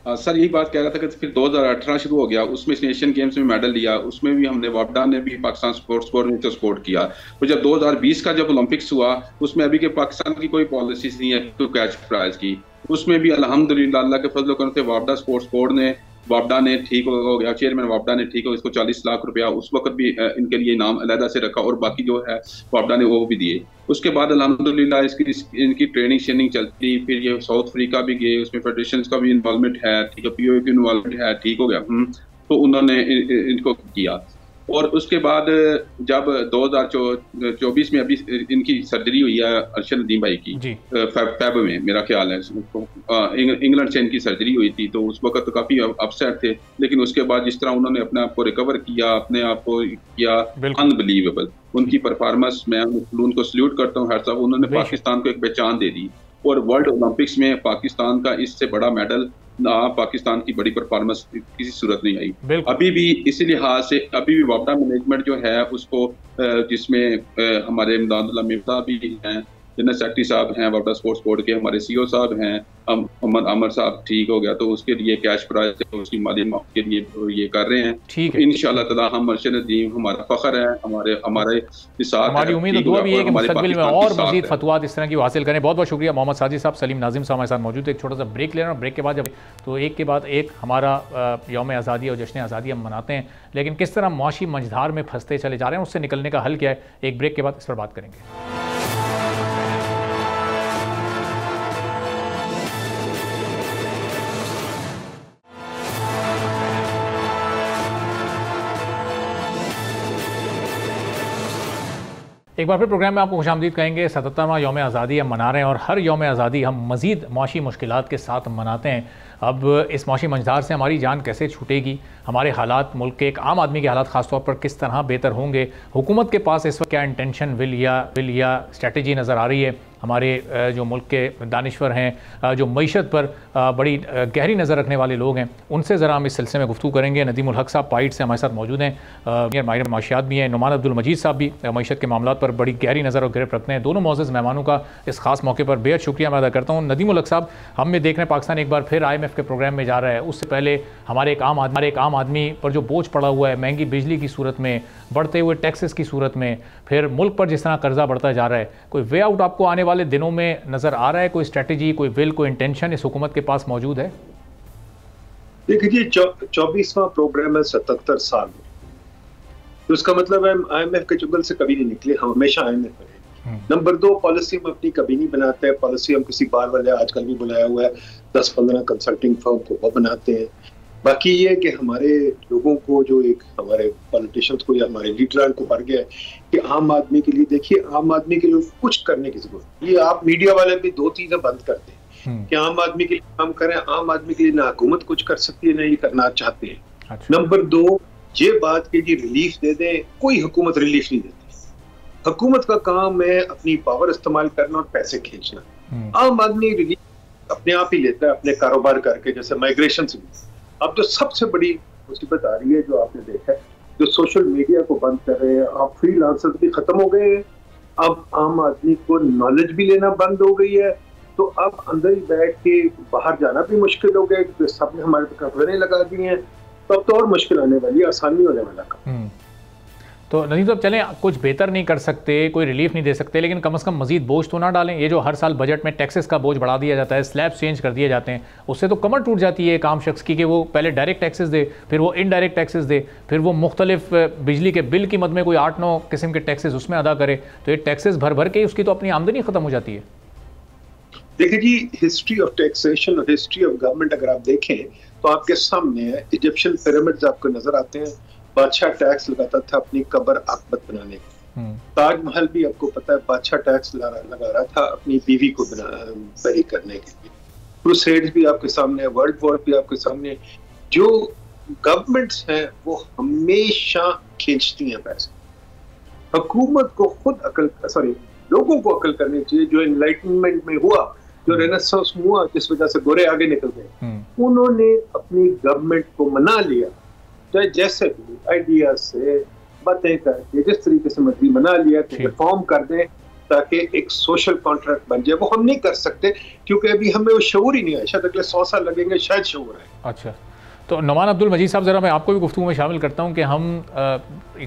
सर यही बात कह रहा था कि फिर 2018 शुरू हो गया, उसमें एशियन गेम्स में मेडल लिया, उसमें भी हमने वापडा ने भी पाकिस्तान स्पोर्ट्स बोर्ड ने तो सपोर्ट किया। तो जब 2020 का जब ओलंपिक्स हुआ उसमें अभी के पाकिस्तान की कोई पॉलिसी नहीं है तो कैच प्राइज की, उसमें भी अल्हम्दुलिल्लाह अल्लाह के फजल करम से वापडा स्पोर्ट्स बोर्ड ने, वापडा ने ठीक हो गया, चेयरमैन वापडा ने ठीक हो, इसको 40 लाख रुपया उस वक्त भी इनके लिए इनाम अलहदा से रखा और बाकी जो है वापडा ने वो भी दिए। उसके बाद अल्हम्दुलिल्लाह इनकी ट्रेनिंग चलती, फिर ये साउथ अफ्रीका भी गए, उसमें फेडरेशन का भी इन्वॉल्वमेंट है, ठीक है, पीओए की इन्वॉल्वमेंट है, ठीक हो गया। तो उन्होंने इनको किया। और उसके बाद जब 2024 में अभी इनकी सर्जरी हुई है अरशद नदीम भाई की, फेब में मेरा ख्याल है, इंग्लैंड से इनकी सर्जरी हुई थी, तो उस वक्त तो काफी अपसेट थे, लेकिन उसके बाद जिस तरह उन्होंने अपने आप को रिकवर किया, अपने आप को किया, अनबिलीवेबल उनकी परफॉर्मेंस, मैं उनको सल्यूट करता हूँ हर साहब। उन्होंने पाकिस्तान को एक पहचान दे दी और वर्ल्ड ओलंपिक्स में पाकिस्तान का इससे बड़ा मेडल ना, पाकिस्तान की बड़ी परफॉर्मेंस किसी सूरत नहीं आई। अभी भी इसी लिहाज से अभी भी वापडा मैनेजमेंट जो है उसको, जिसमें हमारे इमदादुल्लाह मिफ्ता भी हैं, जनरल सेक्रेटरी साहब हैं वापडा स्पोर्ट्स बोर्ड के, हमारे सीईओ साहब हैं, मोहम्मद आमर साहब ठीक हो गया, तो उसके लिए कैश प्राइज उसकी माली के लिए ये कर रहे हैं। ठीक है, इंशाल्लाह ताला हम अरशद नदीम हमारा फख्र है, हमारे साथ हमारी उम्मीद और दुआ भी है कि मुस्तकबिल में और मजीद फतवात इस तरह की हासिल करें। बहुत बहुत शुक्रिया मोहम्मद साजिद साहब, सलीम नाजिम साहब हमारे साथ मौजूद है। एक छोटा सा ब्रेक ले रहे हैं, ब्रेक के बाद जब तो एक के बाद एक हमारा यौम आज़ादी और जश्न आज़ादी हम मनाते हैं, लेकिन किस तरह मुआशी मंझधार में फंसते चले जा रहे हैं, उससे निकलने का हल क्या है, एक ब्रेक के बाद इस पर बात करेंगे। एक बार फिर प्रोग्राम में आपको खुशामदीद कहेंगे। 77वां यौम आज़ादी हम मना रहे हैं और हर यौम आज़ादी हम मज़ीद मुआशी मुश्किलात के साथ मनाते हैं। अब इस मुआशी मंझधार से हमारी जान कैसे छूटेगी, हमारे हालात, मुल्क के एक आम आदमी के हालात ख़ासतौर पर किस तरह बेहतर होंगे, हुकूमत के पास इस वक्त क्या इंटेंशन, विल या स्ट्रेटजी नज़र आ रही है, हमारे जो मुल्क के दानिश्वर हैं, जो मईशत पर बड़ी गहरी नज़र रखने वाले लोग हैं, उनसे ज़रा हम इस सिलसिले में गुफ्तगू करेंगे। नदीमुल हक साहब पाइट से हमारे साथ मौजूद हैं, माहिर माशियात भी हैं, नुमान अब्दुल मजीद साहब भी मईशत के मामलों पर बड़ी गहरी नज़र और गिरफ्त रखते हैं। दोनों मौजूद मेहमानों का इस खास मौके पर बेहद शुक्रिया मैं अदा करता हूँ। नदीमुल हक साहब, हम देख रहे हैं पाकिस्तान एक बार फिर IMF के प्रोग्राम में जा रहा है, उससे पहले हमारे एक आम आदमी पर जो बोझ पड़ा हुआ है, महंगी बिजली की सूरत में, बढ़ते हुए टैक्सेस की सूरत में, फिर मुल्क पर जिस तरह कर्जा बढ़ता जा रहा है, कोई वे आउट आपको आने वाले दिनों में नज़र आ रहा है? कोई स्ट्रेटजी, कोई विल, कोई इंटेंशन इस हुकूमत के पास मौजूद है? देखिए, 24वां प्रोग्राम है 77 साल में, तो उसका मतलब है IMF के चुगल से कभी नहीं निकले, हम हमेशा IMF रहे। नंबर 2, पॉलिसी हम अपनी कभी नहीं बनाते हैं, पॉलिसी हम किसी बार वाले आजकल भी बुलाया हुआ है 10-15 कंसल्टिंग फर्म को वो बनाते हैं। बाकी ये कि हमारे लोगों को, जो एक हमारे पॉलिटिशियंस को या हमारे लीडरान को पड़ गया है कि आम आदमी के लिए, देखिए आम आदमी के लिए कुछ करने की जरूरत। ये आप मीडिया वाले भी दो चीजें बंद कर दें कि आम आदमी के लिए काम करें। आम आदमी के लिए ना हुकूमत कुछ कर सकती है, ना ये करना चाहते हैं। अच्छा। नंबर 2, ये बात कि जी रिलीफ दे दें, कोई हुकूमत रिलीफ नहीं देती। हुकूमत का काम है अपनी पावर इस्तेमाल करना और पैसे खींचना। आम आदमी रिलीफ अपने आप ही लेता है अपने कारोबार करके, जैसे माइग्रेशन से। अब जो सबसे बड़ी मुसीबत आ रही है, जो आपने देखा है, जो सोशल मीडिया को बंद कर रहे हैं, अब फ्रीलांसर भी खत्म हो गए हैं, अब आम आदमी को नॉलेज भी लेना बंद हो गई है, तो अब अंदर ही बैठ के बाहर जाना भी मुश्किल हो गया क्योंकि सबने हमारे कपड़े लगा दिए हैं। तो अब तो और मुश्किल आने वाली है, आसानी होने वाला काम। तो नदीम साहब चलें, कुछ बेहतर नहीं कर सकते, कोई रिलीफ नहीं दे सकते, लेकिन कम से कम मजीद बोझ तो ना डालें। ये जो हर साल बजट में टैक्सेस का बोझ बढ़ा दिया जाता है, स्लैब्स चेंज कर दिए जाते हैं, उससे तो कमर टूट जाती है एक आम शख्स की कि वो पहले डायरेक्ट टैक्सेस दे, फिर वो इनडायरेक्ट टैक्सेस दे, फिर वो मुख्तलिफ बिजली के बिल की मद में कोई 8-9 किस्म के टैक्सेस उसमें अदा करे। तो ये टैक्सेस भर भर के उसकी तो अपनी आमदनी ख़त्म हो जाती है। देखिए जी, हिस्ट्री ऑफ टैक्सेशन और हिस्ट्री ऑफ गवर्नमेंट अगर आप देखें तो आपके सामने इजिप्शियन पिरामिड्स आपको नजर आते हैं। बादशाह टैक्स लगाता था अपनी कब्र आकबत बनाने की। ताजमहल भी आपको पता है बादशाह टैक्स लगा रहा था अपनी बीवी को बरी करने के लिए। क्रूसेड्स भी आपके सामने, वर्ल्ड वॉर भी आपके सामने। जो गवर्नमेंट्स हैं वो हमेशा खींचती हैं पैसे। हुकूमत को खुद लोगों को अकल करनी चाहिए। जो एनलाइटनमेंट में हुआ, जो रेनेसांस हुआ, जिस वजह से गोरे आगे निकल गए, उन्होंने अपनी गवर्नमेंट को मना लिया, चाहे जैसे भी आइडिया से बातें करके जिस तरीके से मर्जी मना लिया कि रिफॉर्म कर दें ताकि एक सोशल कॉन्ट्रैक्ट बन जाए। वो हम नहीं कर सकते क्योंकि अभी हमें वो शऊर ही नहीं है। शायद अगले 100 साल लगेंगे, शायद शऊर है। अच्छा, तो नुमान अब्दुल मजीद साहब, ज़रा मैं आपको भी गुफ्तगू में शामिल करता हूँ कि हम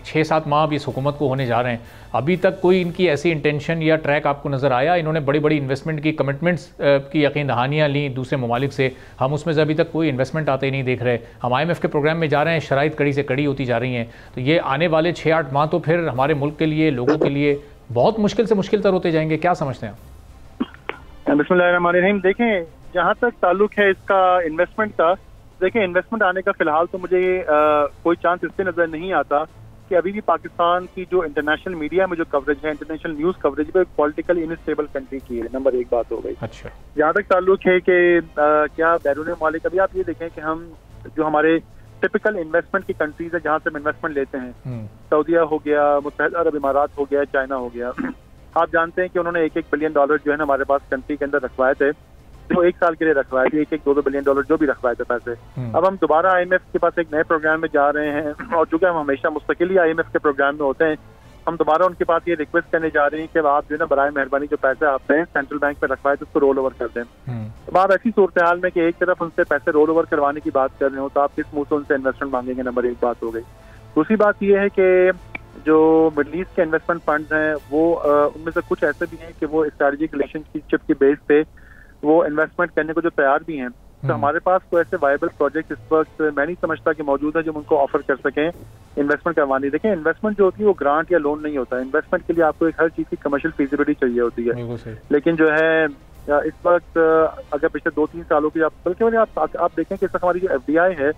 6-7 माह अब इस हुकूमत को होने जा रहे हैं, अभी तक कोई इनकी ऐसी इंटेंशन या ट्रैक आपको नज़र आया? इन्होंने बड़ी बड़ी इन्वेस्टमेंट की कमिटमेंट्स की यकीन दहानियाँ ली दूसरे ममालिक से, हम उसमें से अभी तक कोई इन्वेस्टमेंट आते ही नहीं देख रहे। हम IMF के प्रोग्राम में जा रहे हैं, शराइत कड़ी से कड़ी होती जा रही हैं। तो ये आने वाले 6-8 माह तो फिर हमारे मुल्क के लिए, लोगों के लिए बहुत मुश्किल से मुश्किल तर होते जाएंगे। क्या समझते हैं आप? बिस्मिल्लाहिर्रहमानिर्रहीम। देखें, जहाँ तक ताल्लुक है इसका इन्वेस्टमेंट का, देखिए इन्वेस्टमेंट आने का फिलहाल तो मुझे कोई चांस इससे नजर नहीं आता कि अभी भी पाकिस्तान की जो इंटरनेशनल मीडिया में जो कवरेज है, इंटरनेशनल न्यूज कवरेज है, पॉलिटिकली इनस्टेबल कंट्री की है। नंबर 1 बात हो गई। अच्छा, जहाँ तक ताल्लुक है कि क्या बैरून मालिक, अभी आप ये देखें कि हम जो हमारे टिपिकल इन्वेस्टमेंट की कंट्रीज है जहाँ से हम इन्वेस्टमेंट लेते हैं, सऊदीया हो गया, मुत्तहिदा अरब इमारात हो गया, चाइना हो गया, आप जानते हैं कि उन्होंने $1-1 बिलियन जो है ना हमारे पास कंट्री के अंदर रखवाए थे, जो 1 साल के लिए रखवाए थे, $1-2 बिलियन जो भी रखवाए थे पैसे। अब हम दोबारा IMF के पास एक नए प्रोग्राम में जा रहे हैं, और चूंकि हम हमेशा मुस्तकिल IMF के प्रोग्राम में होते हैं, हम दोबारा उनके पास ये रिक्वेस्ट करने जा रहे हैं कि आप जो है ना बराए मेहरबानी जो पैसे आपने सेंट्रल बैंक में रखवाए थे उसको रोल ओवर कर दें। अब आप ऐसी सूरत हाल में कि एक तरफ उनसे पैसे रोल ओवर करवाने की बात कर रहे हो, तो आप किस मुंह से उनसे इन्वेस्टमेंट मांगेंगे? नंबर 1 बात हो गई। दूसरी बात यह है कि जो मिडल ईस्ट के इन्वेस्टमेंट फंड हैं वो उनमें से कुछ ऐसे भी हैं कि वो स्ट्रेटेजिक रिलेशनशिप की बेस पे वो इन्वेस्टमेंट करने को जो तैयार भी हैं। तो हमारे पास कोई ऐसे वायबल प्रोजेक्ट इस वक्त मैं नहीं समझता कि मौजूद है जो उनको ऑफर कर सकें इन्वेस्टमेंट करवानी। देखें, इन्वेस्टमेंट जो होती है वो ग्रांट या लोन नहीं होता है। इन्वेस्टमेंट के लिए आपको एक हर चीज की कमर्शियल फिजिबिलिटी चाहिए होती है। लेकिन जो है इस वक्त अगर पिछले 2-3 सालों की बल्कि आप देखें कि इस वक्त हमारी जो FDI है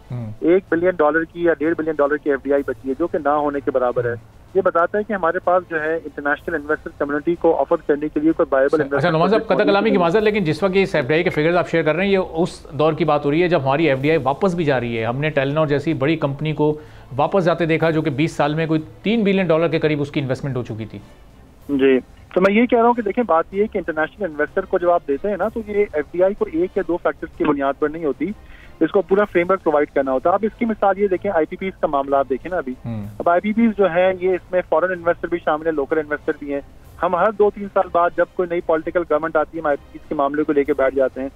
$1 बिलियन की या $1.5 बिलियन की FDI बची है, जो कि ना होने के बराबर है। ये बताता है कि हमारे पास जो है इंटरनेशनल इन्वेस्टर कम्युनिटी को ऑफर करने के लिए कोई वायबल इन्वेस्टमेंट। अच्छा नुमान साहब, कतल कलामी की माजरत, लेकिन जिस वक्त ये FDI के फिगर्स आप शेयर कर रहे हैं, ये उस दौर की बात हो रही है जब हमारी FDI वापस भी जा रही है। हमने टेलीनॉर जैसी बड़ी कंपनी को वापस जाते देखा, जो कि 20 साल में कोई $3 बिलियन के करीब उसकी इन्वेस्टमेंट हो चुकी थी। जी, तो मैं ये कह रहा हूँ कि देखें, बात ये है कि इंटरनेशनल इन्वेस्टर को जब आप देते हैं ना, तो ये FDI को 1 या 2 फैक्टर्स की बुनियाद पर नहीं होती, इसको पूरा फ्रेमवर्क प्रोवाइड करना होता है। आप इसकी मिसाल ये देखें, IPPs का मामला आप देखें ना अभी। अब IPPs जो है ये इसमें फॉरेन इन्वेस्टर भी शामिल है, लोकल इन्वेस्टर भी हैं। हम हर 2-3 साल बाद जब कोई नई पॉलिटिकल गवर्नमेंट आती है, हम IPPs के मामले को लेकर बैठ जाते हैं।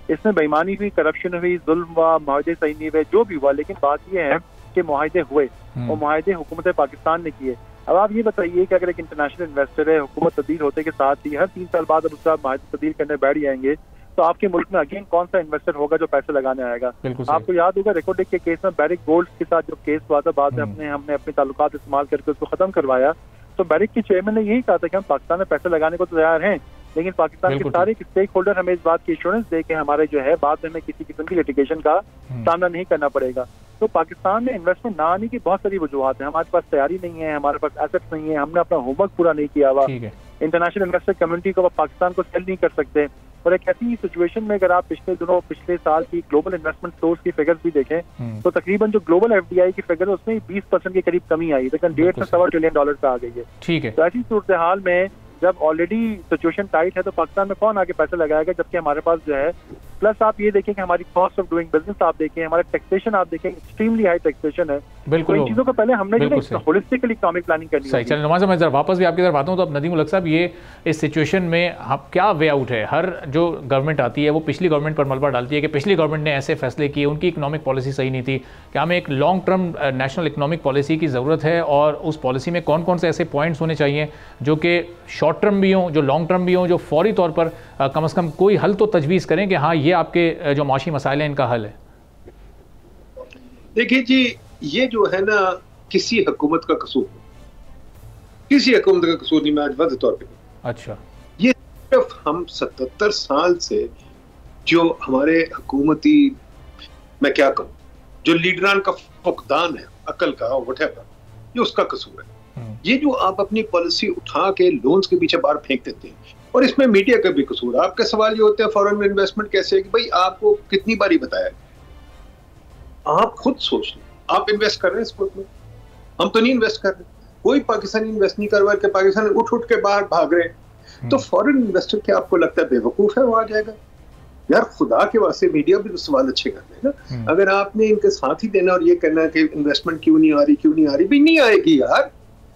इसमें बेईमानी हुई, करप्शन हुई, जुल्म हुआ, मुआहदे सही नहीं हुए, जो भी हुआ, लेकिन बात यह है कि मुआहदे हुए और मुआहदे हुकूमत पाकिस्तान ने किए। अब आप ये बताइए कि अगर एक इंटरनेशनल इन्वेस्टर है, हुकूमत तब्दील होते के साथ ही हर 3 साल बाद अब उसका मुआहदे तब्दील करने बैठ जाएंगे, तो आपके मुल्क में अगेन कौन सा इन्वेस्टर होगा जो पैसे लगाने आएगा? आपको याद होगा रिकॉर्डिक के केस में बैरिक गोल्ड के साथ जो केस हुआ था, बाद में हमने अपने ताल्लुकात इस्तेमाल करके उसको खत्म करवाया। तो बैरिक के चेयरमैन ने यही कहा था कि हम पाकिस्तान में पैसे लगाने को तो तैयार हैं, लेकिन पाकिस्तान के सारे स्टेक होल्डर हमें इस बात की एश्योरेंस दे कि हमारे जो है बाद में हमें किसी किस्म की लिटिगेशन का सामना नहीं करना पड़ेगा। तो पाकिस्तान में इन्वेस्टमेंट ना आने की बहुत सारी वजूहत है। हमारे पास तैयारी नहीं है, हमारे पास एसेट्स नहीं है, हमने अपना होमवर्क पूरा नहीं किया हुआ, इंटरनेशनल इन्वेस्टर कम्युनिटी को पाकिस्तान को सेल नहीं कर सकते। और एक ऐसी सिचुएशन में अगर आप पिछले साल की ग्लोबल इन्वेस्टमेंट सोर्स की फिगर्स भी देखें तो तकरीबन जो ग्लोबल एफडीआई की फिगर है उसमें 20% के करीब कमी आई, लेकिन $1.5 से $1.25 ट्रिलियन आ गई है। ठीक है, तो ऐसी सूरत हाल में जब ऑलरेडी सिचुएशन टाइट है तो पाकिस्तान में कौन आगे पैसा लगाएगा, जबकि हमारे पास जो है प्लस आप ये देखें कि हमारी कॉस्ट ऑफ डूइंग बिजनेस आप देखें, हमारा टैक्सेशन आप देखें, एक्सट्रीमली हाई टैक्सेशन है। बिल्कुल, तो इन चीजों को पहले हमने जो होलिस्टिकली इकोनॉमिक प्लानिंग करनी है। चलिए नुमान साहब, मैं जरा वापस भी आपकी तरफ आता हूँ। तो अब नदीम उलग साहब, ये इस सिचुएशन में क्या वे आउट है? हर जो गवर्नमेंट आती है वो पिछली गवर्नमेंट पर मलबा डालती है कि पिछली गवर्नमेंट ने ऐसे फैसले किए, उनकी इकोनॉमिक पॉलिसी सही नहीं थी। क्या हमें एक long term national economic policy की ज़रूरत है, और उस पॉलिसी में कौन कौन से ऐसे पॉइंट्स होने चाहिए जो कि शॉर्ट टर्म भी हों, जो लॉन्ग टर्म भी हों, जो फौरी तौर पर कम से कम कोई हल तो तजवीज़ करें कि हाँ ये आपके जो माशी मसाइल हैं इनका हल है? देखिए जी, ये जो है ना किसी हुकूमत का कसूर, किसी हुकूमत का कसूर नहीं, मैं आज वाज़ेह तौर पे। अच्छा, ये सिर्फ हम 77 साल से जो हमारे हुकूमती, मैं क्या कहूँ, जो लीडरान का फुकदान है अकल का व्हाटएवर, ये उसका कसूर है। ये जो आप अपनी पॉलिसी उठा के लोन्स के पीछे बाहर फेंक देते हैं, और इसमें मीडिया का भी कसूर है। आपका सवाल ये होता है फॉरेन इन्वेस्टमेंट कैसे है, कि भाई आपको कितनी बारी बताया, आप खुद सोच लें, आप इन्वेस्ट कर रहे हैं इस मुल्क में? हम तो नहीं इन्वेस्ट कर रहे, कोई पाकिस्तानी इन्वेस्ट नहीं कर रहा कि पाकिस्तान उठ के बाहर भाग रहे। तो फॉरेन इन्वेस्टर क्या आपको लगता है बेवकूफ है वो आ जाएगा? यार खुदा के वास्ते मीडिया भी तो सवाल अच्छे करते हैं ना। अगर आपने इनके साथ ही देना और ये कहना कि इन्वेस्टमेंट क्यों नहीं आ रही, भी नहीं आएगी यार।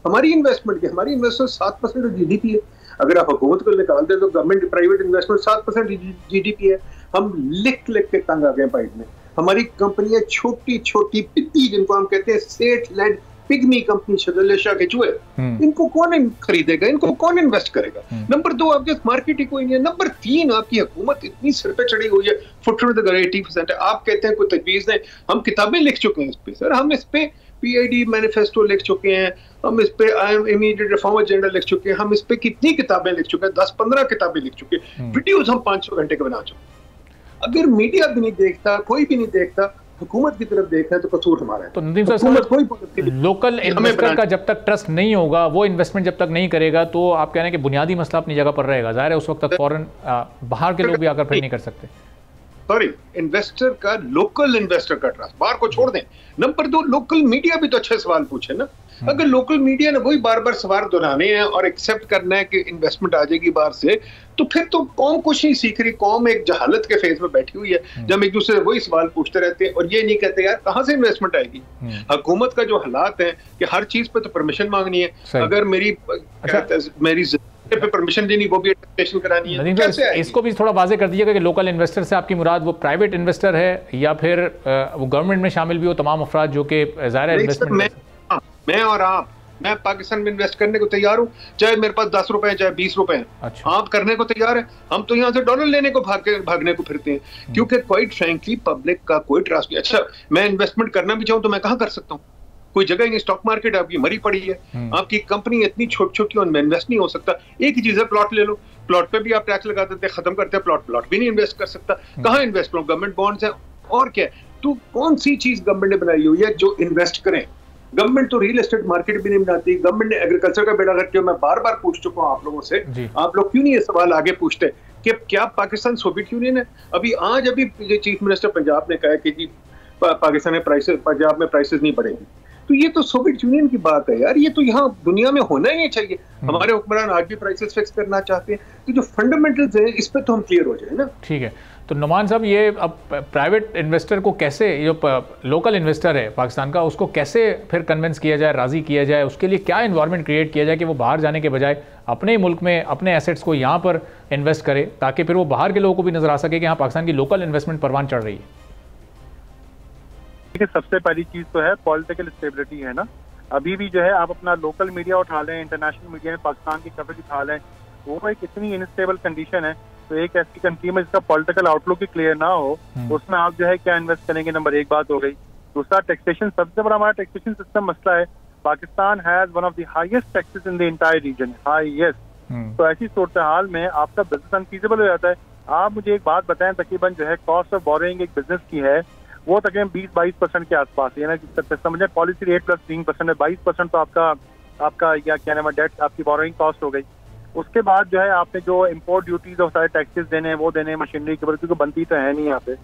हमारी इन्वेस्टमेंट की, हमारी इन्वेस्टमेंट 7% जीडीपी है। अगर आप हुकूमत को निकाल दे तो गवर्नमेंट प्राइवेट इन्वेस्टमेंट 7% जीडीपी है। हम लिख के तंग आ गए पाइप में। हमारी कंपनियां छोटी छोटी पिद्दी, जिनको हम कहते हैं स्टेट लेड पिग्मी कंपनी, शजलेशा के चूहे, इनको कौन खरीदेगा, इनको कौन इन्वेस्ट करेगा? नंबर 2, आपके मार्केट ही कोई नहीं है। नंबर 3, आपकी हुकूमत इतनी सिर पे चढ़ी हुई है, फुटनोट 80% है। आप कहते हैं कोई तजवीज नहीं, हम किताबें लिख चुके हैं इस पे सर, हम इस पे PID मैनिफेस्टो लिख चुके हैं, हम इस पे इमीडिएट रिफॉर्म एजेंडा लिख चुके हैं, हम इस पे कितनी किताबें लिख चुके हैं, 10-15 किताबें लिख चुके हैं, वीडियोस हम 500 घंटे के बना चुके हैं। अगर मीडिया भी नहीं देखता, कोई भी नहीं देखता, हुकूमत की तरफ देखना है तो कसूर हमारा है। तो नदीम साहब, लोकल इन्वेस्टर का जब तक ट्रस्ट नहीं होगा, वो इन्वेस्टमेंट जब तक नहीं करेगा, तो आप कह रहे हैं कि बुनियादी मसला अपनी जगह पर रहेगा। जाहिर है उस वक्त तक फॉरेन बाहर के लोग भी आकर फिर नहीं कर सकते। सॉरी, इन्वेस्टर का, लोकल इन्वेस्टर का ट्रस्ट, बाहर को छोड़ दें। नंबर 2, लोकल मीडिया भी तो अच्छे सवाल पूछे ना। अगर लोकल मीडिया ने वही बार बार सवाल दोहराने हैं और एक्सेप्ट करना है कि इन्वेस्टमेंट आ जाएगी बाहर से, तो फिर तो कौम कुछ नहीं सीख रही। कौम एक जहालत के फेज में बैठी हुई है, जब एक दूसरे से वही सवाल पूछते रहते हैं और ये नहीं कहते यार कहाँ से इन्वेस्टमेंट आएगी। हुकूमत का जो हालात है कि हर चीज पे तो परमिशन मांगनी है। अगर मेरी पे परमिशन देनी, वो भी अटेस्टेशन करानी है, कैसे आएगी? इसको भी थोड़ा वाज़ेह कर दीजिएगा कि लोकल इन्वेस्टर से आपकी मुराद वो प्राइवेट इन्वेस्टर है या फिर वो गवर्नमेंट में शामिल भी हो तमाम अफराद जो कि ज़ाहिर है इन्वेस्टमेंट। मैं और आप, मैं पाकिस्तान में इन्वेस्ट करने को तैयार हूँ, चाहे मेरे पास 10 रुपए हैं, चाहे 20 रुपए हैं। अच्छा। आप करने को तैयार है? हम तो यहाँ से डॉलर लेने को भागने को फिरते हैं, क्योंकि क्वाइट फ्रैंकली पब्लिक का कोई ट्रस्ट नहीं। अच्छा, मैं इन्वेस्टमेंट करना भी चाहूँ तो मैं कहाँ कर सकता हूँ? कोई जगह ही नहीं। स्टॉक मार्केट आपकी मरी पड़ी है, आपकी कंपनी इतनी छोटी छोटी, उनमें इन्वेस्ट नहीं हो सकता। एक ही चीज है, प्लॉट ले लो, प्लॉट पे भी आप टैक्स लगा देते हैं, खत्म करते हैं, प्लॉट भी नहीं इन्वेस्ट कर सकता। कहाँ इन्वेस्ट करो? गवर्नमेंट बॉन्ड्स है और क्या है। तो कौन सी चीज गवर्नमेंट ने बनाई हुई है जो इन्वेस्ट करें? गवर्नमेंट तो रियल एस्टेट मार्केट भी नहीं बनाती। गवर्नमेंट ने एग्रीकल्चर का बेड़ा गर्क किया। मैं बार बार पूछ चुका हूँ आप लोगों से, आप लोग क्यों नहीं ये सवाल आगे पूछते कि क्या पाकिस्तान सोवियत यूनियन है? अभी चीफ मिनिस्टर पंजाब ने कहा कि जी पाकिस्तान में प्राइसेस, पंजाब में प्राइसेस नहीं बढ़ेंगी। तो ये तो सोवियत यूनियन की बात है यार, ये तो यहाँ दुनिया में होना ही चाहिए। हमारे हुक्मरान आज भी प्राइसेस फिक्स करना चाहते हैं, तो जो फंडामेंटल्स हैं इस पे तो हम क्लियर हो जाए ना। ठीक है, तो नुमान साहब, ये अब प्राइवेट इन्वेस्टर को कैसे, जो लोकल इन्वेस्टर है पाकिस्तान का, उसको कैसे फिर कन्विंस किया जाए, राज़ी किया जाए? उसके लिए क्या इन्वायरमेंट क्रिएट किया जाए कि वो बाहर जाने के बजाय अपने मुल्क में अपने एसेट्स को यहाँ पर इन्वेस्ट करे, ताकि फिर वो बाहर के लोगों को भी नजर आ सके कि यहाँ पाकिस्तान की लोकल इन्वेस्टमेंट परवान चढ़ रही है? सबसे पहली चीज तो है पॉलिटिकल स्टेबिलिटी है ना। अभी भी जो है आप अपना लोकल मीडिया उठा लें, इंटरनेशनल मीडिया में पाकिस्तान की कवरेज उठा लें, वो एक इतनी इनस्टेबल कंडीशन है। तो एक ऐसी कंट्री में जिसका पॉलिटिकल आउटलुक ही क्लियर ना हो, उसमें आप जो है क्या इन्वेस्ट करेंगे? नंबर 1 बात हो गई। दूसरा, टैक्सेशन। सबसे बड़ा हमारा टैक्सेशन सिस्टम मसला है। Pakistan has one of the highest taxes in the entire reason, highest. तो ऐसी सूरत हाल में आपका बिजनेस अनफीजिबल हो जाता है। आप मुझे एक बात बताएं, तकरीबन जो है कॉस्ट ऑफ बोरोइंग एक बिजनेस की है वो तकरीबन 20-22% के आसपास है ना, समझे पॉलिसी रेट प्लस 3% है, 22% तो आपका या क्या नाम है डेट आपकी बोरोइंग कॉस्ट हो गई। उसके बाद जो है आपने जो इम्पोर्ट ड्यूटीज और सारे टैक्सेस देने हैं वो देने, मशीनरी के ऊपर, क्योंकि बनती तो है नहीं यहाँ पे।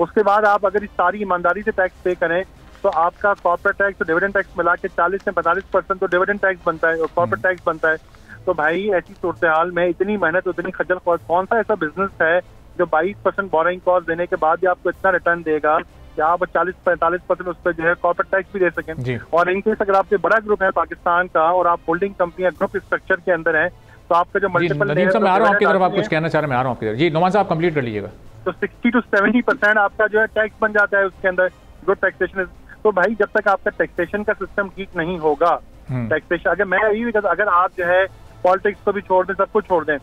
उसके बाद आप अगर इस सारी ईमानदारी से टैक्स पे करें तो आपका कॉर्पोरेट टैक्स और डिविडेंड टैक्स मिला के 40 से 45% तो डिविडेंड टैक्स बनता है और कॉर्पोरेट टैक्स बनता है। तो भाई ऐसी सूरत हाल में इतनी मेहनत, इतनी खज्जल कॉस्ट, कौन सा ऐसा बिजनेस है जो 22% बोरोइंग कॉस्ट देने के बाद भी आपको इतना रिटर्न देगा कि आप 40-45% उस पर जो है कॉर्पोरेट टैक्स भी दे सकें। और इनकेस अगर आपके बड़ा ग्रुप है पाकिस्तान का और आप होल्डिंग कंपनी या ग्रुप स्ट्रक्चर के अंदर है तो आपका जो मल्टीपल नदीम साहब, मैं आ रहा हूं आपकी तरफ, आप कुछ कहना चाह रहे हैं, मैं आ रहा हूं आपकी तरफ। जी नोमान साहब कंप्लीट कर लीजिएगा। तो 60 to 70% आपका जो है टैक्स बन जाता है उसके अंदर, गुड टैक्सेशन। तो भाई जब तक आपका टैक्सेशन का सिस्टम ठीक नहीं होगा, टैक्सेशन अगर आप जो है पॉलिटिक्स को भी छोड़ दें, सब कुछ छोड़ दें,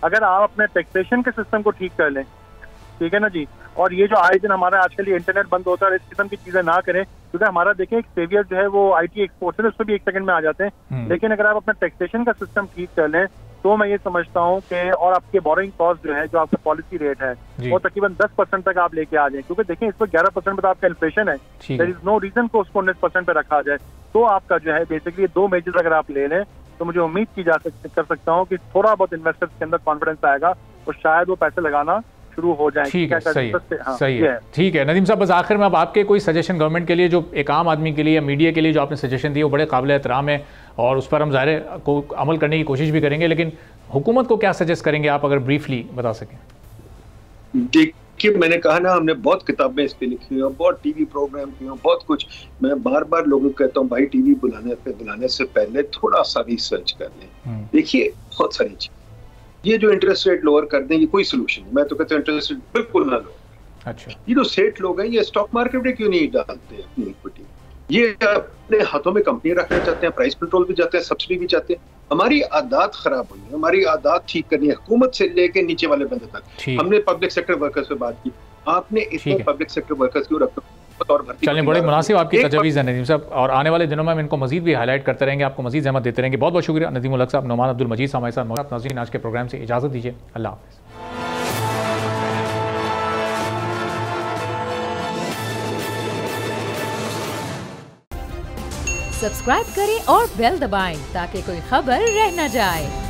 अगर आप अपने टैक्सेशन के सिस्टम को ठीक कर लें, ठीक है ना जी, और ये जो आए दिन हमारा आजकल ये इंटरनेट बंद होता है, इस किस्म की चीजें ना करें, क्योंकि हमारा देखें एक सेवियर जो है वो आईटी एक्सपोर्ट है, उस पर भी 1 सेकंड में आ जाते हैं। लेकिन अगर आप अपना टैक्सेशन का सिस्टम ठीक कर लें तो मैं ये समझता हूँ कि और आपके बोरोइंग कॉस्ट जो है, जो आपका पॉलिसी रेट है वो तकरीबन 10% तक आप लेके आ जाए, क्योंकि देखें इस पर 11% पर आपका इन्फ्लेशन है, देयर इज नो रीजन को उसको 19% पे रखा जाए। तो आपका जो है बेसिकली 2 मेजर्स अगर आप ले लें तो मुझे उम्मीद की कर सकता हूँ कि थोड़ा बहुत इन्वेस्टर्स के अंदर कॉन्फिडेंस आएगा और शायद वो पैसे लगाना शुरू हो जाए। ठीक है, सही है। ठीक है नदीम साहब, बस आखिर में अब आपके कोई सजेशन गवर्नमेंट के लिए, जो एक आम आदमी के लिए या मीडिया के लिए जो आपने सजेशन दिए वो बड़े काबिल एहतराम है और उस पर हम ज़ाहिर को अमल करने की कोशिश भी करेंगे, लेकिन हुकूमत को क्या सजेस्ट करेंगे आप, अगर ब्रीफली बता सकें? देखिए, मैंने कहा ना, हमने बहुत किताबें इस पे लिखी हुई, बहुत टीवी प्रोग्राम किए, बहुत कुछ। मैं बार बार लोगों को कहता हूँ भाई टीवी बुलाने से पहले थोड़ा सा रिसर्च कर लें। देखिए बहुत सारी चीज, ये जो इंटरेस्ट रेट लोअर कर दें ये कोई सोल्यूशन नहीं। मैं तो कहता हूँ इंटरेस्ट रेट बिल्कुल ना लो। अच्छा, ये जो सेठ लोग हैं ये स्टॉक मार्केट में क्यों नहीं डालते अपनी इक्विटी? ये अपने हाथों में कंपनी रखना चाहते हैं, प्राइस कंट्रोल भी चाहते हैं, सब्सिडी भी चाहते हैं। हमारी आदत खराब हुई है, हमारी आदत ठीक करनी है, हुकूमत से लेके नीचे वाले बंदे तक। हमने पब्लिक सेक्टर वर्कर्स पे बात की, आपने इतने पब्लिक सेक्टर वर्कर्स क्यों रखते? चलिए, बड़े मुनासिब आपकी तजवीज़ है नदीम साहब, और आने वाले दिनों में हम इनको मजीद भी हाईलाइट करते रहेंगे, आपको मजीद जहमत देते रहेंगे। बहुत बहुत शुक्रिया नदीम उल हक साहब, नोमान अब्दुल मजीद साहब हमारे साथ मौजूद। नाज़रीन, आज के प्रोग्राम से इजाज़त दीजिए, अल्लाह हाफ़िज़। सब्सक्राइब करें और बेल दबाएं ताकि कोई खबर रह न जाए।